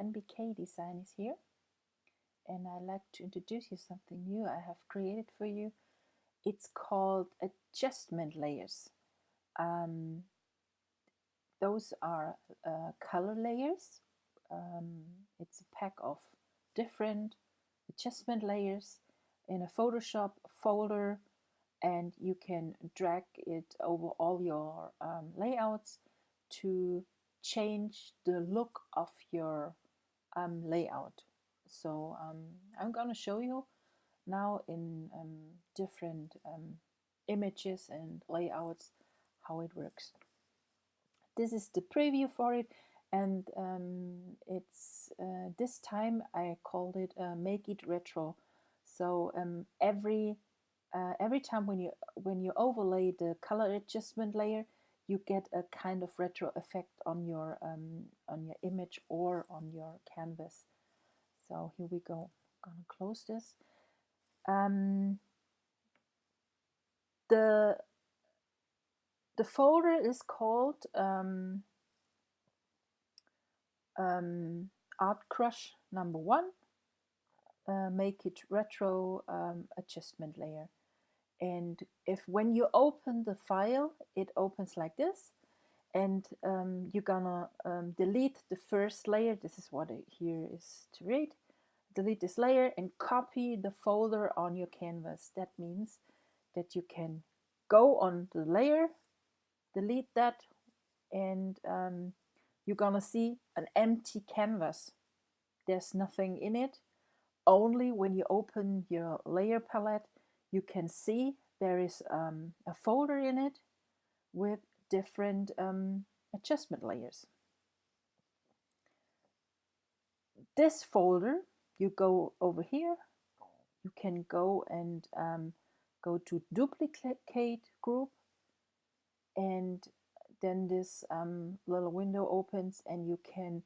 NBK Design is here, and I'd like to introduce you something new I have created for you. It's called adjustment layers. Those are color layers. It's a pack of different adjustment layers in a Photoshop folder, and you can drag it over all your layouts to change the look of your layout. So I'm going to show you now in different images and layouts how it works. This is the preview for it, and it's this time I called it Make It Retro. So every time when you overlay the color adjustment layer, you get a kind of retro effect on your image or on your canvas. So here we go. I'm gonna close this. The folder is called Art Crush number 1. Make It Retro adjustment layer. And when you open the file, it opens like this, and you're gonna delete the first layer. This is what it here is to read. Delete this layer and copy the folder on your canvas. That means that you can go on the layer, delete that, and you're gonna see an empty canvas. There's nothing in it. Only when you open your layer palette, you can see there is a folder in it with different adjustment layers. This folder, you go over here, you can go and go to duplicate group, and then this little window opens, and you can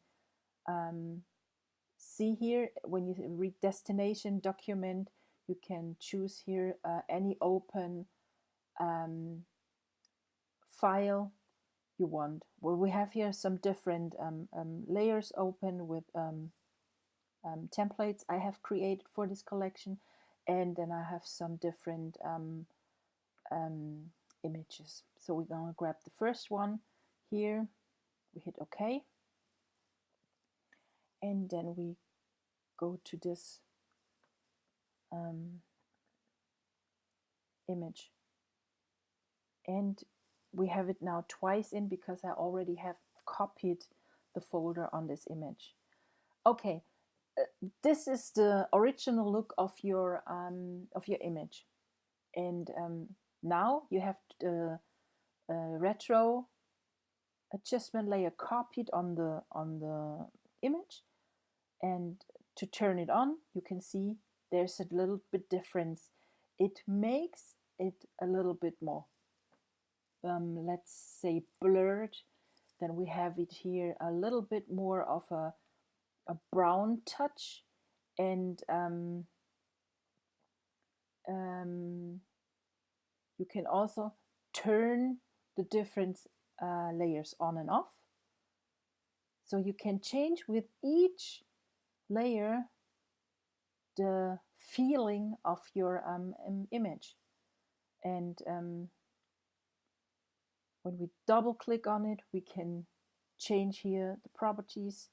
see here when you read destination document, you can choose here any open file you want. Well, we have here some different layers open with templates I have created for this collection, and then I have some different images. So we're gonna grab the first one here, we hit OK, and then we go to this image, and we have it now twice in because I already have copied the folder on this image. Okay, this is the original look of your image, and now you have the retro adjustment layer copied on the image, and to turn it on, you can see there's a little bit difference. It makes it a little bit more let's say blurred. Then we have it here a little bit more of a brown touch, and you can also turn the different layers on and off. So you can change with each layer the feeling of your image. And when we double click on it, we can change here the properties.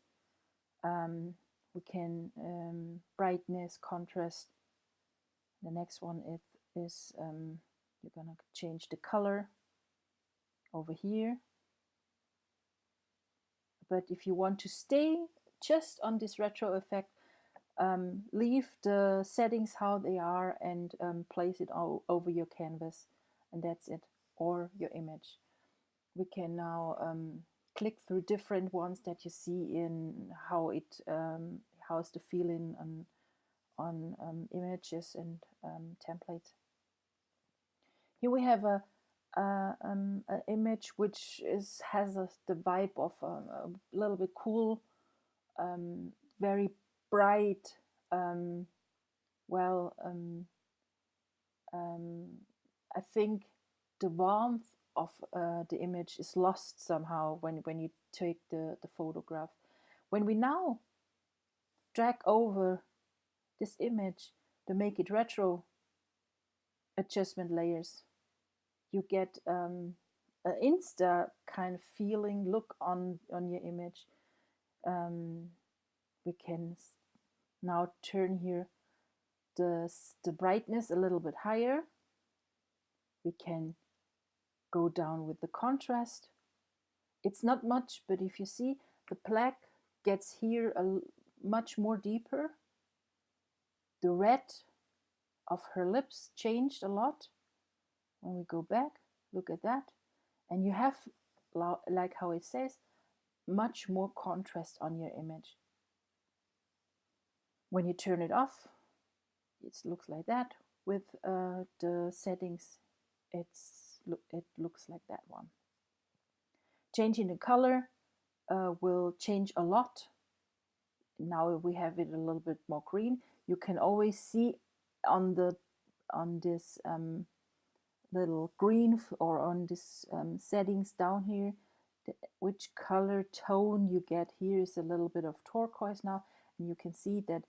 We can brightness, contrast. The next one is you're gonna change the color over here. But if you want to stay just on this retro effect, leave the settings how they are and place it all over your canvas, and that's it, or your image. We can now click through different ones that you see in how it how's the feeling on images and templates. Here we have an image which has the vibe of a little bit cool, very bright. I think the warmth of the image is lost somehow when you take the photograph. When we now drag over this image to make it retro adjustment layers, you get an insta kind of feeling look on your image. We can now turn here the brightness a little bit higher. We can go down with the contrast. It's not much, but if you see, the black gets here much more deeper. The red of her lips changed a lot. When we go back, look at that. And you have, like how it says, much more contrast on your image. When you turn it off, it looks like that. With the settings, it looks like that one. Changing the color will change a lot. Now we have it a little bit more green. You can always see on this little green or on this settings down here which color tone you get. Here is a little bit of turquoise now, and you can see that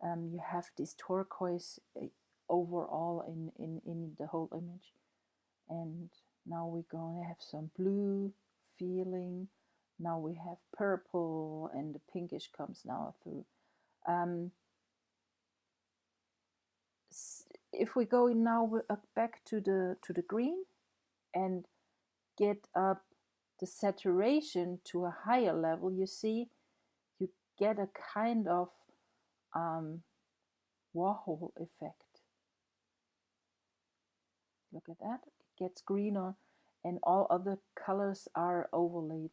you have this turquoise overall in the whole image. And now we're going to have some blue feeling. Now we have purple, and the pinkish comes now through. If we go now back to the green and get up the saturation to a higher level, you see you get a kind of Warhol effect. Look at that. It gets greener and all other colors are overlaid.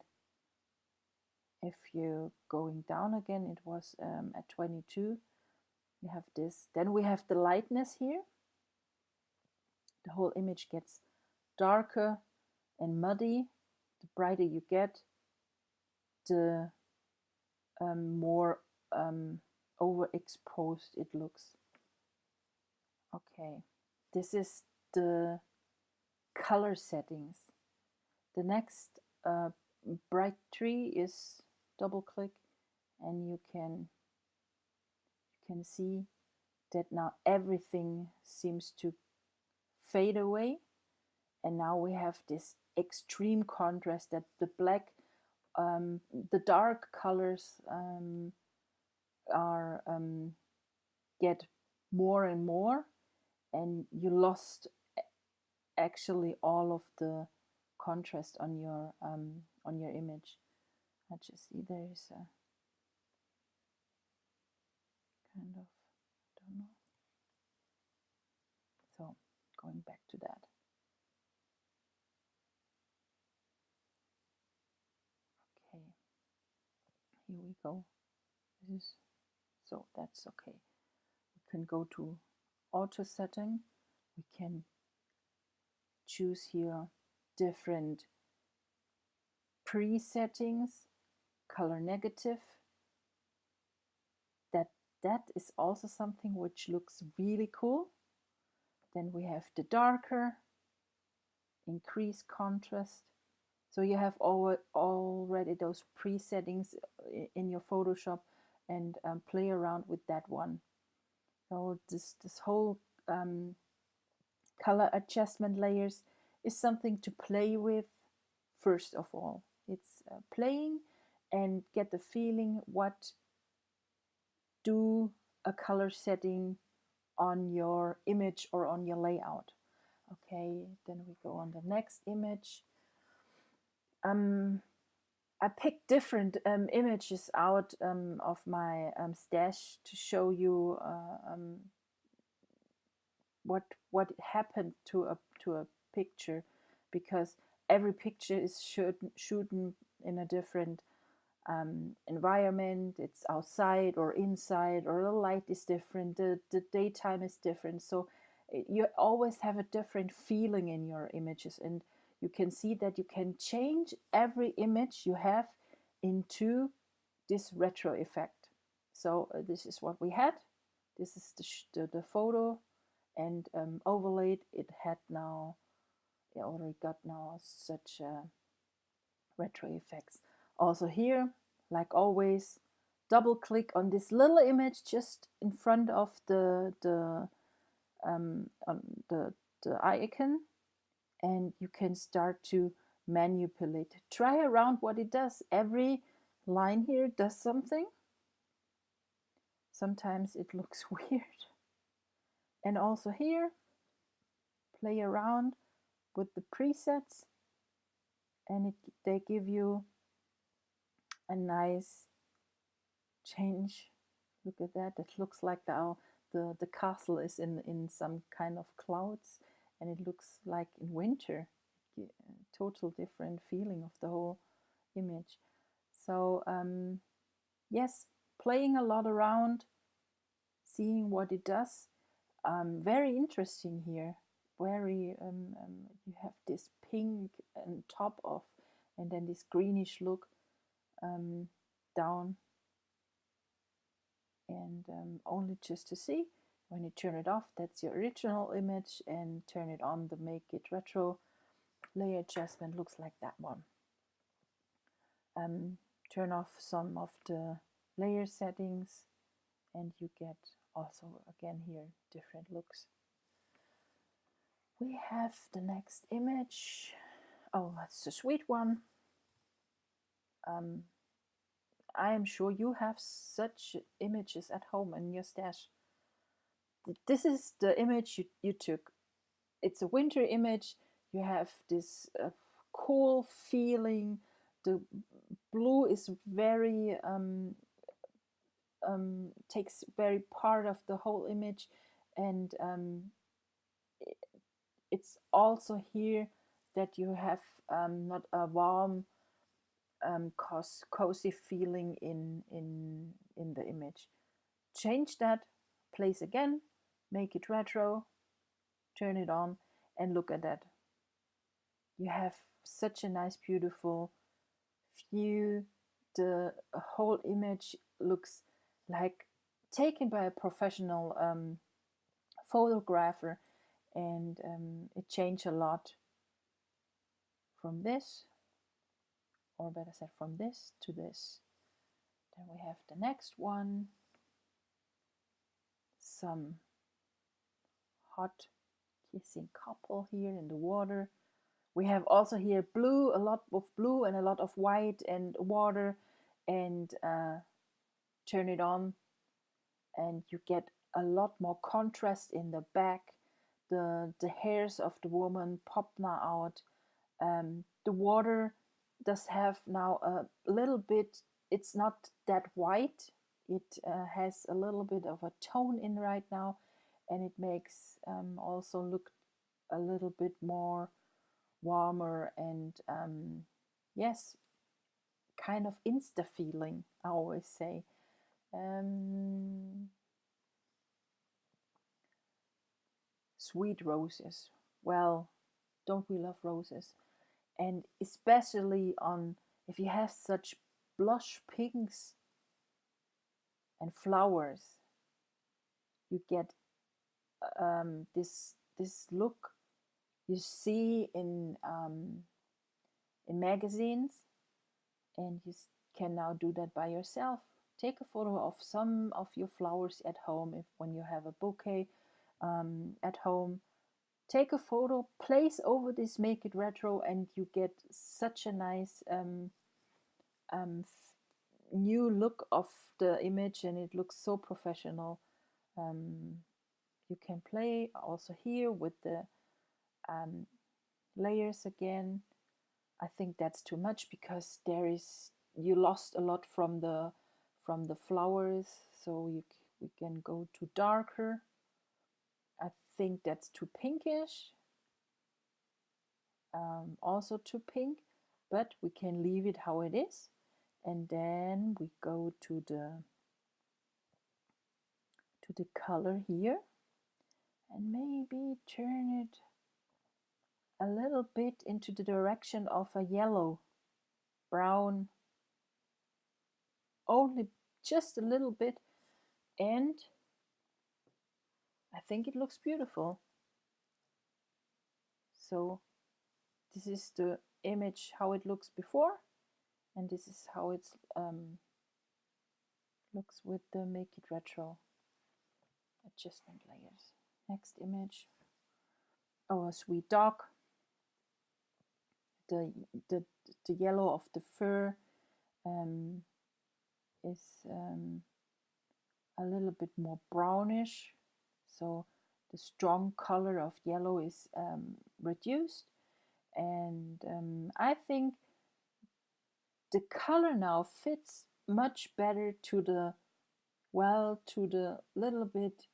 If you're going down again, it was at 22. You have this. Then we have the lightness here. The whole image gets darker and muddy. The brighter you get, the more overexposed it looks. Okay, this is the color settings. The next bright tree is double click, and you can see that now everything seems to fade away, and now we have this extreme contrast that the black, the dark colors are get more and more, and you lost actually all of the contrast on your image. I just see there is a kind of, I don't know. So going back to that. Okay, here we go. This is, so that's okay. We can go to auto setting. We can choose here different pre-settings, color negative. That is also something which looks really cool. Then we have the darker, increase contrast. So you have already those pre-settings in your Photoshop, and play around with that one. So this whole color adjustment layers is something to play with. First of all, it's playing and get the feeling what do a color setting on your image or on your layout. Okay, then we go on the next image. I picked different images out of my stash to show you what happened to a picture, because every picture is shooting in a different environment. It's outside or inside, or the light is different, the daytime is different, so you always have a different feeling in your images, and you can see that you can change every image you have into this retro effect. So this is what we had. This is the photo, and overlaid. It had now, it already got now such retro effects. Also here, like always, double click on this little image just in front of on the icon, and you can start to manipulate. Try around what it does. Every line here does something. Sometimes it looks weird. And also here, play around with the presets, and they give you a nice change. Look at that. It looks like the castle is in some kind of clouds, and it looks like in winter. Total different feeling of the whole image. So yes, playing a lot around, seeing what it does. Very interesting here. Very you have this pink on top of, and then this greenish look down, and only just to see. When you turn it off, that's your original image, and turn it on, the Make It Retro layer adjustment looks like that one. Turn off some of the layer settings, and you get also again here different looks. We have the next image. Oh, that's a sweet one. I am sure you have such images at home in your stash. This is the image you took. It's a winter image. You have this cool feeling. The blue is very takes very part of the whole image, and it's also here that you have not a warm cozy feeling in the image. Change that, place again, make it retro, turn it on, and look at that. You have such a nice, beautiful view. The whole image looks like taken by a professional photographer, and it changed a lot from this, or better said, from this to this. Then we have the next one, some hot kissing couple here in the water. We have also here blue, a lot of blue and a lot of white and water, and turn it on, and you get a lot more contrast in the back. The hairs of the woman pop now out. The water does have now a little bit, it's not that white, it has a little bit of a tone in right now, and it makes also look a little bit more warmer, and yes, kind of insta feeling, I always say. Sweet roses. Well, don't we love roses? And especially on, if you have such blush pinks and flowers, you get this look you see in magazines, and you can now do that by yourself. Take a photo of some of your flowers at home. If when you have a bouquet at home, take a photo, place over this Make It Retro, and you get such a nice new look of the image, and it looks so professional. You can play also here with the layers again. I think that's too much because you lost a lot from the flowers, so we can go to darker. I think that's too pinkish, also too pink, but we can leave it how it is, and then we go to the color here, and maybe turn it a little bit into the direction of a yellow, brown, only just a little bit, and I think it looks beautiful. So this is the image how it looks before, and this is how it's looks with the Make It Retro adjustment layers. Next image. Oh, a sweet dog. The yellow of the fur is a little bit more brownish, so the strong color of yellow is reduced, and I think the color now fits much better to the little bit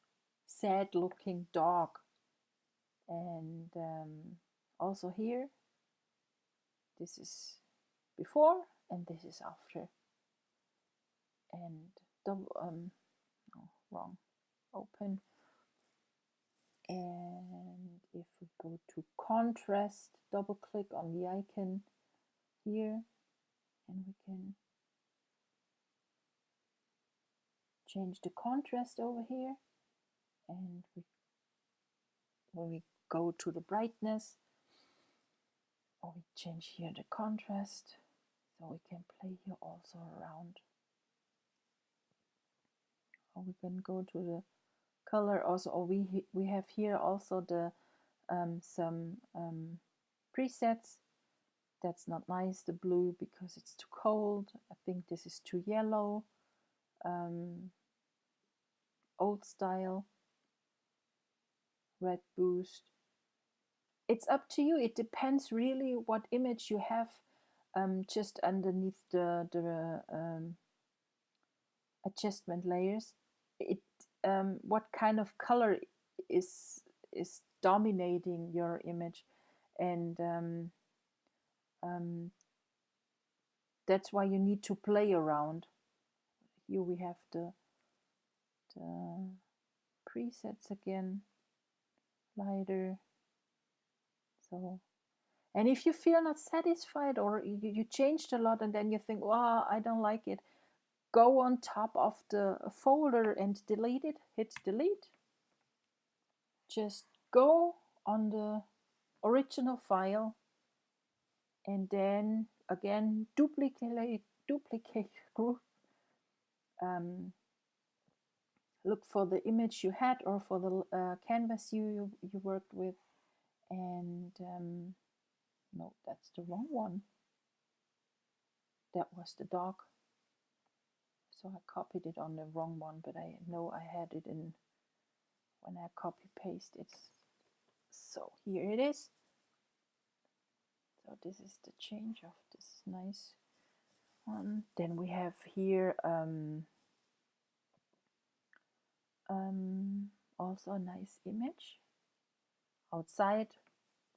sad looking dog. And also here, this is before and this is after. And no, wrong, open. And if we go to contrast, double click on the icon here, and we can change the contrast over here. And when we go to the brightness, or we change here the contrast, so we can play here also around. Or we can go to the color also, or we have here also the some presets. That's not nice, the blue, because it's too cold. I think this is too yellow. Old style, red boost. It's up to you. It depends really what image you have just underneath the adjustment layers. It what kind of color is dominating your image, and that's why you need to play around. Here we have the presets again, lighter. So, and if you feel not satisfied, or you changed a lot and then you think, wow, I don't like it, go on top of the folder and delete it. Hit delete. Just go on the original file and then again duplicate group. Look for the image you had or for the canvas you worked with, and no, that's the wrong one. That was the dog. So I copied it on the wrong one, but I know I had it in when I copy paste it. So here it is. So this is the change of this nice one. Then we have here also a nice image outside,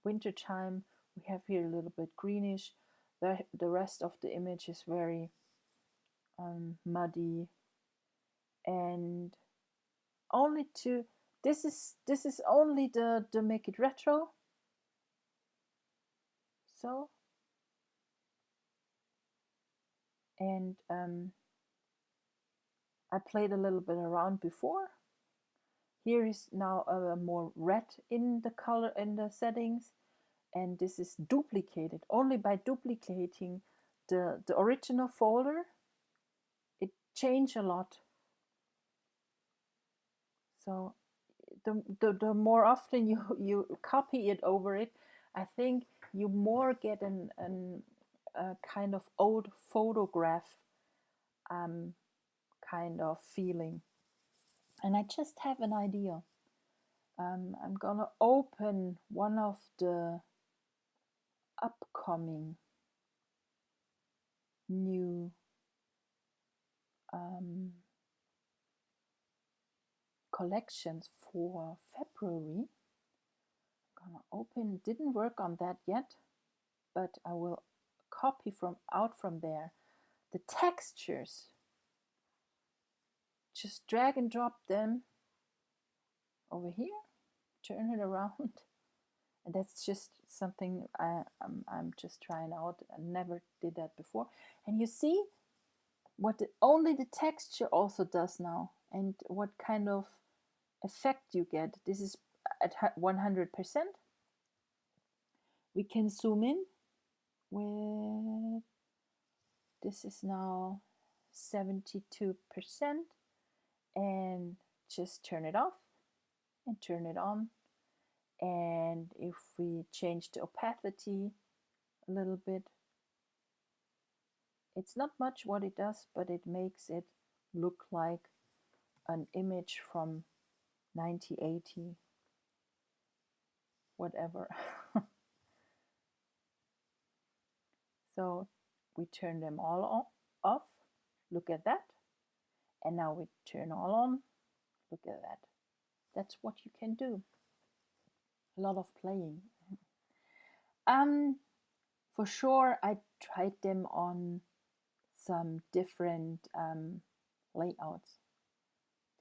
winter time. We have here a little bit greenish. The rest of the image is very muddy, and only to this is only the Make It Retro. So, and I played a little bit around before. Here is now more red in the color in the settings, and this is duplicated. Only by duplicating the original folder, it changed a lot. So the more often you copy it over it, I think you more get a kind of old photograph kind of feeling. And I just have an idea. I'm gonna open one of the upcoming new collections for February. I'm gonna open, didn't work on that yet, but I will copy out from there the textures. Just drag and drop them over here, turn it around, and that's just something I'm just trying out. I never did that before, and you see what only the texture also does now, and what kind of effect you get. This is at 100%. We can zoom in with, this is now 72%, and just turn it off and turn it on. And if we change the opacity a little bit, it's not much what it does, but it makes it look like an image from 1980, whatever. So we turn them all off. Look at that. And now we turn all on. Look at that. That's what you can do. A lot of playing. For sure, I tried them on some different layouts.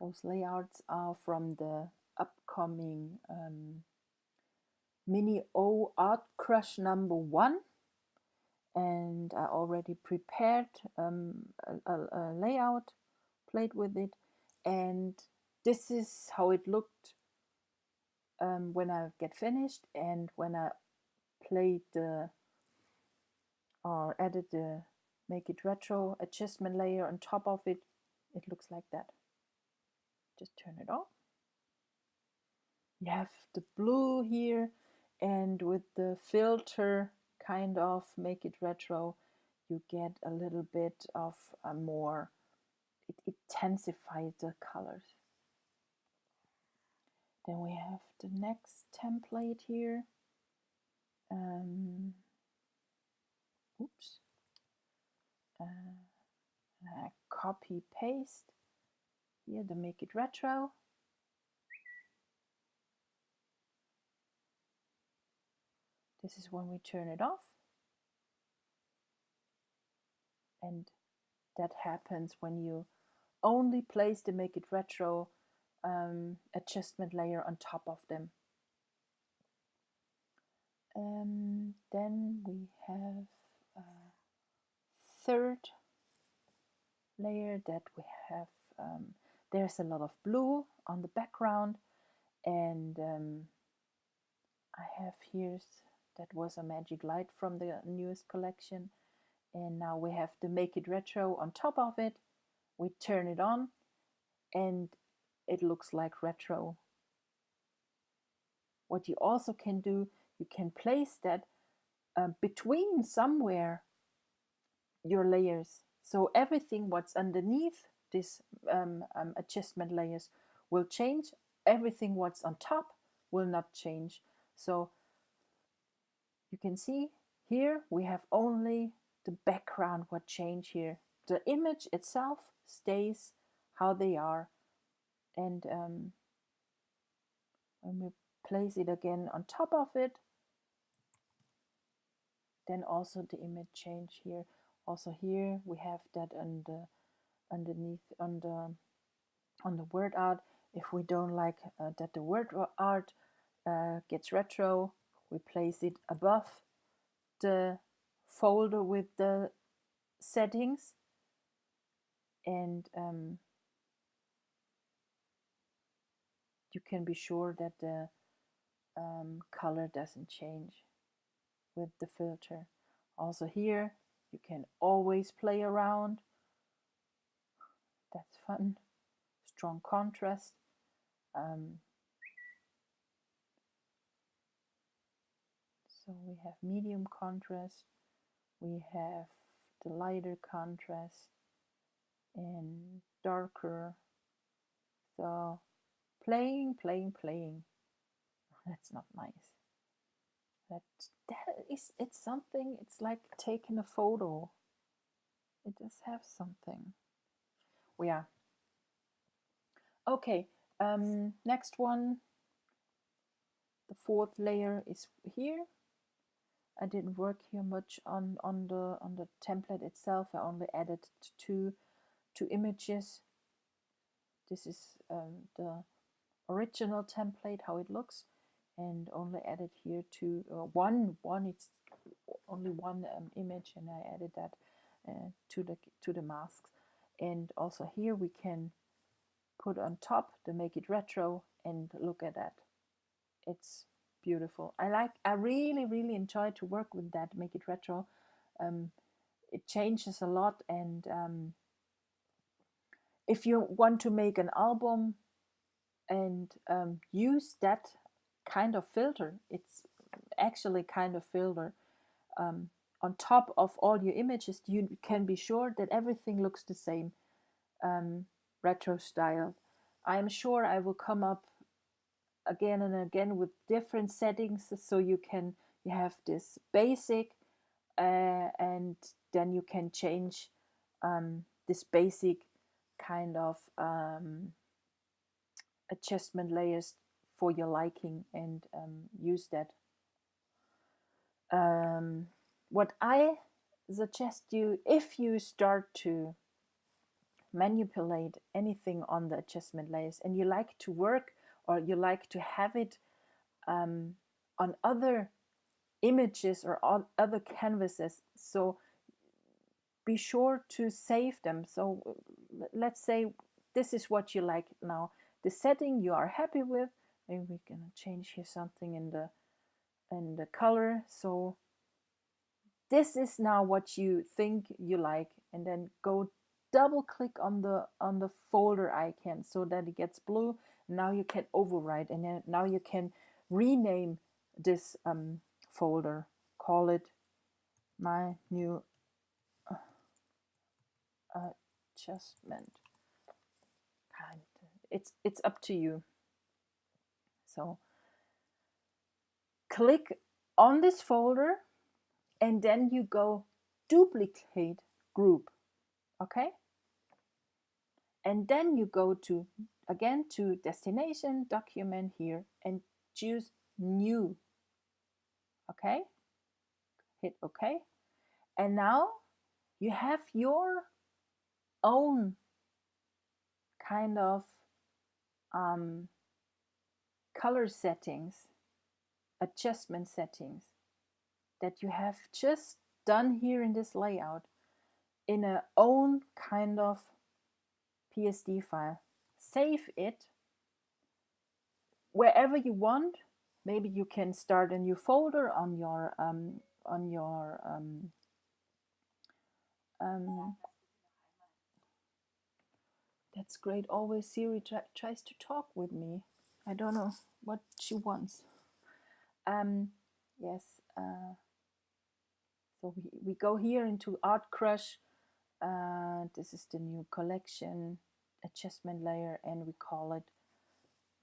Those layouts are from the upcoming Mini O Art Crush #1, and I already prepared a layout, played with it, and this is how it looked when I get finished, and when I played or added the Make It Retro adjustment layer on top of it, it looks like that. Just turn it off. You have the blue here, and with the filter kind of Make It Retro, you get a little bit of a more, it intensifies the colors. Then we have the next template here. Oops. Copy paste here the Make It Retro. This is when we turn it off, and that happens when you only place the Make It Retro adjustment layer on top of them. Then we have a third layer that we have, there's a lot of blue on the background, and I have here, that was a Magic Light from the newest collection, and now we have the Make It Retro on top of it. We turn it on and it looks like retro. What you also can do, you can place that between somewhere your layers. So everything what's underneath this adjustment layers will change. Everything what's on top will not change. So you can see here we have only the background what change here. The image itself stays how they are. And when we place it again on top of it, then also the image change here. Also here we have that underneath on the word art. If we don't like that the word art gets retro, we place it above the folder with the settings, and you can be sure that the color doesn't change with the filter. Also here you can always play around. That's fun. Strong contrast. So we have medium contrast, we have the lighter contrast, and darker. So playing. That's not nice. It's something. It's like taking a photo. It does have something. Well, yeah. Okay. Next one. The fourth layer is here. I didn't work here much on the template itself. I only added two images. This is the original template, how it looks, and only added here one. It's only one image, and I added that to the masks. And also here we can put on top the Make It Retro, and look at that. It's beautiful. I really enjoy to work with that Make It Retro. It changes a lot, and if you want to make an album and use that kind of filter, it's actually kind of filter, on top of all your images, you can be sure that everything looks the same, retro style. I'm sure I will come up again and again with different settings, so you have this basic, and then you can change this basic kind of adjustment layers for your liking, and use that. What I suggest you, if you start to manipulate anything on the adjustment layers and you like to work, or you like to have it on other images or on other canvases, so be sure to save them. So let's say this is what you like now, the setting you are happy with. Maybe we're gonna change here something in the color. So this is now what you think you like, and then go double click on the folder icon so that it gets blue. Now you can override, and then now you can rename this folder, call it my new adjustment. It's up to you. So click on this folder, and then you go duplicate group, okay? And then you go to, again, to destination, document here, and choose new, okay? Hit okay. And now you have your own kind of color settings, adjustment settings that you have just done here in this layout in a own kind of PSD file. Save it wherever you want. Maybe you can start a new folder on your that's great. Always Siri tries to talk with me. I don't know what she wants. Yes. So we go here into Art Crush. This is the new collection adjustment layer, and we call it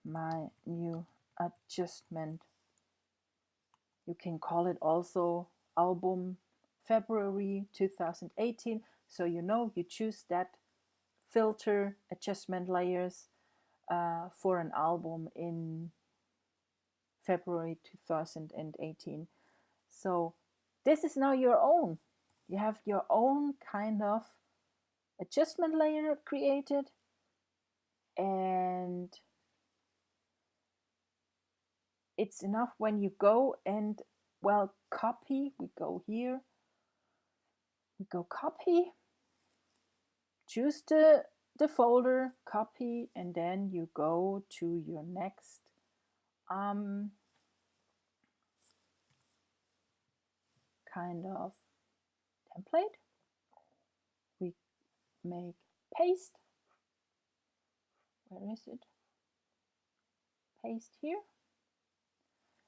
my new adjustment. You can call it also album February 2018. So you know, you choose that filter adjustment layers for an album in February 2018. So this is now your own. You have your own kind of adjustment layer created, and it's enough when you go and, well, copy. We go here, we go copy, choose the folder, copy, and then you go to your next kind of template. We make paste. Where is it? Paste here.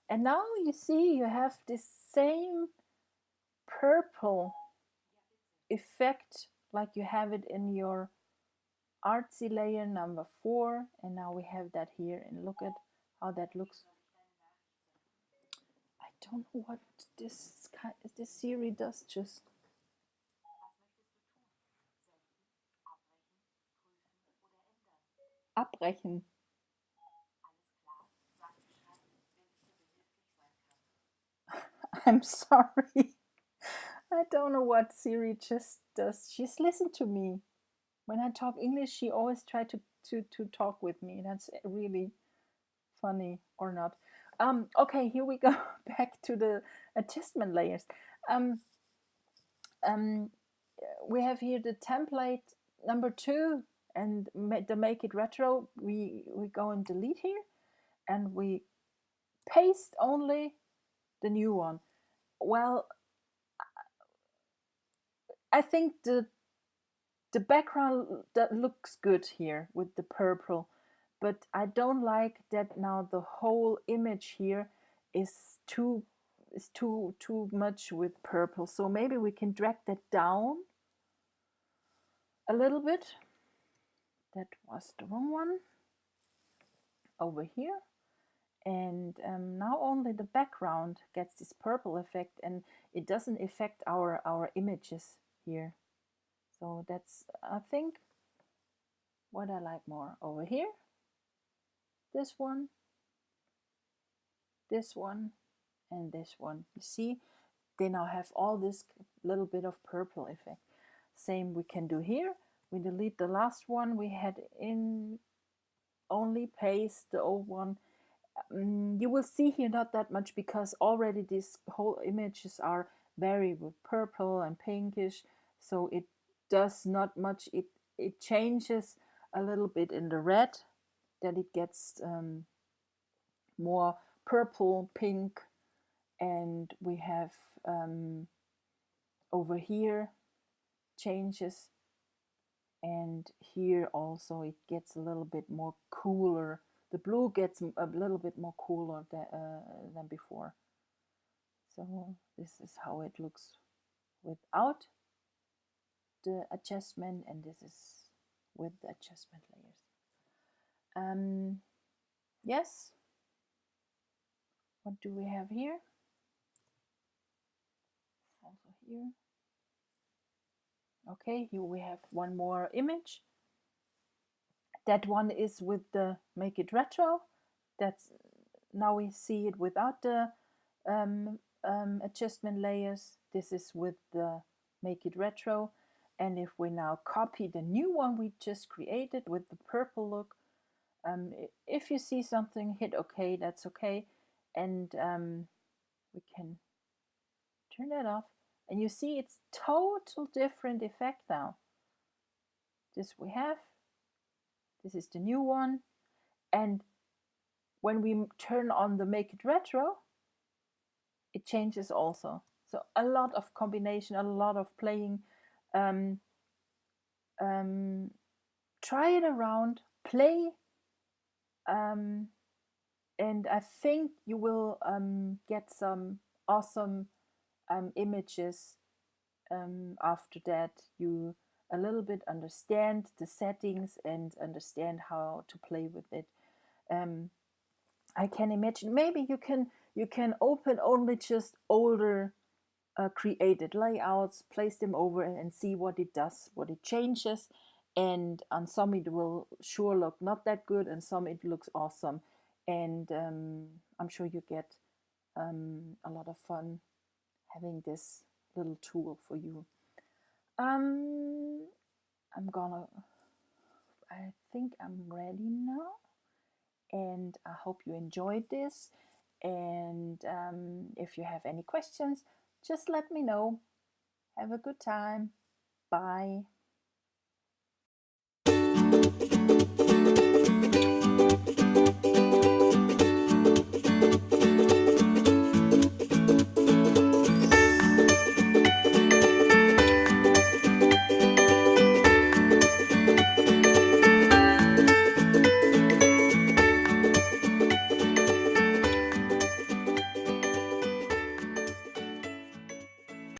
And now you see you have this same purple effect like you have it in your artsy layer number 4, and now we have that here, and look at how that looks. I don't know what this Siri does. Just abbrechen. I'm sorry. I don't know what Siri just does. She's listened to me. When I talk English, she always tries to talk with me. That's really funny, or not. Okay, here we go. Back to the adjustment layers. We have here the template number 2, and the make it retro. We go and delete here, and we paste only the new one. Well, I think the the background that looks good here with the purple, but I don't like that now the whole image here is too much with purple. So maybe we can drag that down a little bit. That was the wrong one. Over here. And now only the background gets this purple effect, and it doesn't affect our images here. So that's, I think, what I like more. Over here, this one, and this one. You see, they now have all this little bit of purple effect. Same we can do here. We delete the last one we had in, only paste the old one. You will see here not that much because already these whole images are very with purple and pinkish, so it does not much. It changes a little bit in the red, that it gets more purple, pink, and we have over here changes, and here also it gets a little bit more cooler. The blue gets a little bit more cooler than before. So this is how it looks without the adjustment, and this is with the adjustment layers. Yes, what do we have here? Also here. Okay, here we have one more image. That one is with the Make It Retro. That's, now we see it without the adjustment layers. This is with the Make It Retro. And if we now copy the new one we just created with the purple look, if you see something, hit OK, that's okay. And we can turn that off. And you see it's total different effect now. This we have. This is the new one. And when we turn on the Make It Retro, it changes also. So a lot of combination, a lot of playing. Try it around, play, and I think you will get some awesome images. After that, you a little bit understand the settings and understand how to play with it. I can imagine maybe you can open only just older created layouts, place them over and see what it does, what it changes. And on some it will sure look not that good, and some it looks awesome. And I'm sure you get a lot of fun having this little tool for you. I think I'm ready now, and I hope you enjoyed this. And if you have any questions, just let me know. Have a good time. Bye.